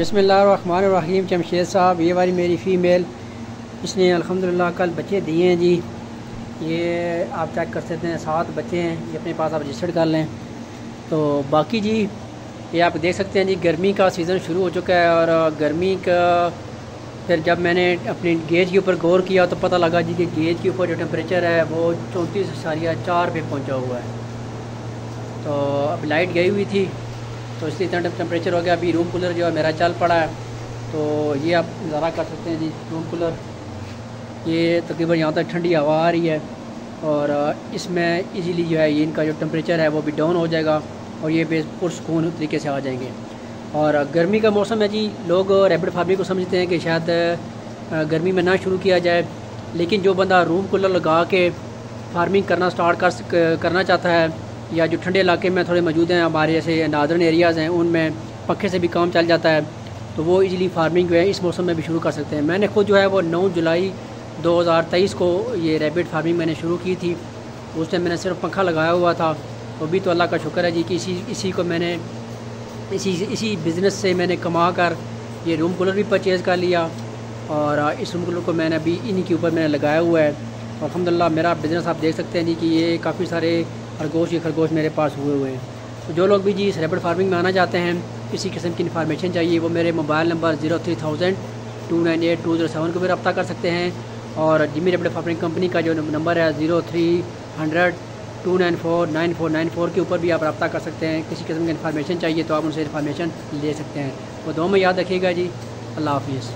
बिस्मिल्लाहिर्रहमानिर्रहीम। जमशेद साहब, ये वाली मेरी फ़ीमेल, इसने अल्हम्दुलिल्लाह कल बच्चे दिए हैं जी। ये आप चेक कर सकते हैं, 7 बच्चे हैं। ये अपने पास आप रजिस्टर्ड कर लें। तो बाकी जी ये आप देख सकते हैं जी, गर्मी का सीज़न शुरू हो चुका है और गर्मी का फिर जब मैंने अपनी गेज के ऊपर गौर किया तो पता लगा जी कि गेज के ऊपर जो टेम्परेचर है वो 34.4 पे पहुँचा हुआ है। तो अब लाइट गई हुई थी तो इसलिए इतना टेम्परेचर हो गया। अभी रूम कूलर जो है मेरा चल पड़ा है, तो ये आप नज़ारा कर सकते हैं जी। रूम कूलर ये तकरीबन यहाँ तक ठंडी हवा आ रही है और इसमें इजीली जो है ये इनका जो टेम्परेचर है वो भी डाउन हो जाएगा और ये पुरसकून तरीके से आ जाएंगे। और गर्मी का मौसम है जी। लोग रैबिट फार्मिंग को समझते हैं कि शायद गर्मी में ना शुरू किया जाए, लेकिन जो बंदा रूम कूलर लगा के फार्मिंग करना करना चाहता है, या जो ठंडे इलाके में थोड़े मौजूद हैं, हमारे जैसे नादरन एरियाज़ हैं, उनमें पखे से भी काम चल जाता है, तो वो इजीली फार्मिंग जो है इस मौसम में भी शुरू कर सकते हैं। मैंने खुद जो है वो 9 जुलाई 2023 को ये रैबिट फार्मिंग मैंने शुरू की थी। उस टाइम मैंने सिर्फ पंखा लगाया हुआ था। तो भी तो अल्लाह का शुक्र है जी कि इसी को मैंने इसी बिज़नेस से मैंने कमा कर ये रूम कूलर भी परचेज़ कर लिया और इस रूम कूलर को मैंने अभी इन्हीं के ऊपर मैंने लगाया हुआ है। और अल्हम्दुलिल्लाह मेरा बिज़नेस आप देख सकते हैं जी कि ये काफ़ी सारे खरगोश मेरे पास हुए हैं। तो जो लोग भी जी इस रैबिट फार्मिंग में आना चाहते हैं, किसी किस्म की इन्फॉर्मेशन चाहिए, वो मेरे मोबाइल नंबर 03,000 298 207 को भी रब्ता कर सकते हैं। और जिमी रैबिट फार्मिंग कंपनी का जो नंबर है 0300 294 9494 के ऊपर भी आप रब्ता कर सकते हैं। किसी किस्म की इन्फॉर्मेशन चाहिए तो आप उनसे इन्फॉर्मेशन ले सकते हैं। वो दो में याद रखिएगा जी। अल्लाह हाफिज़।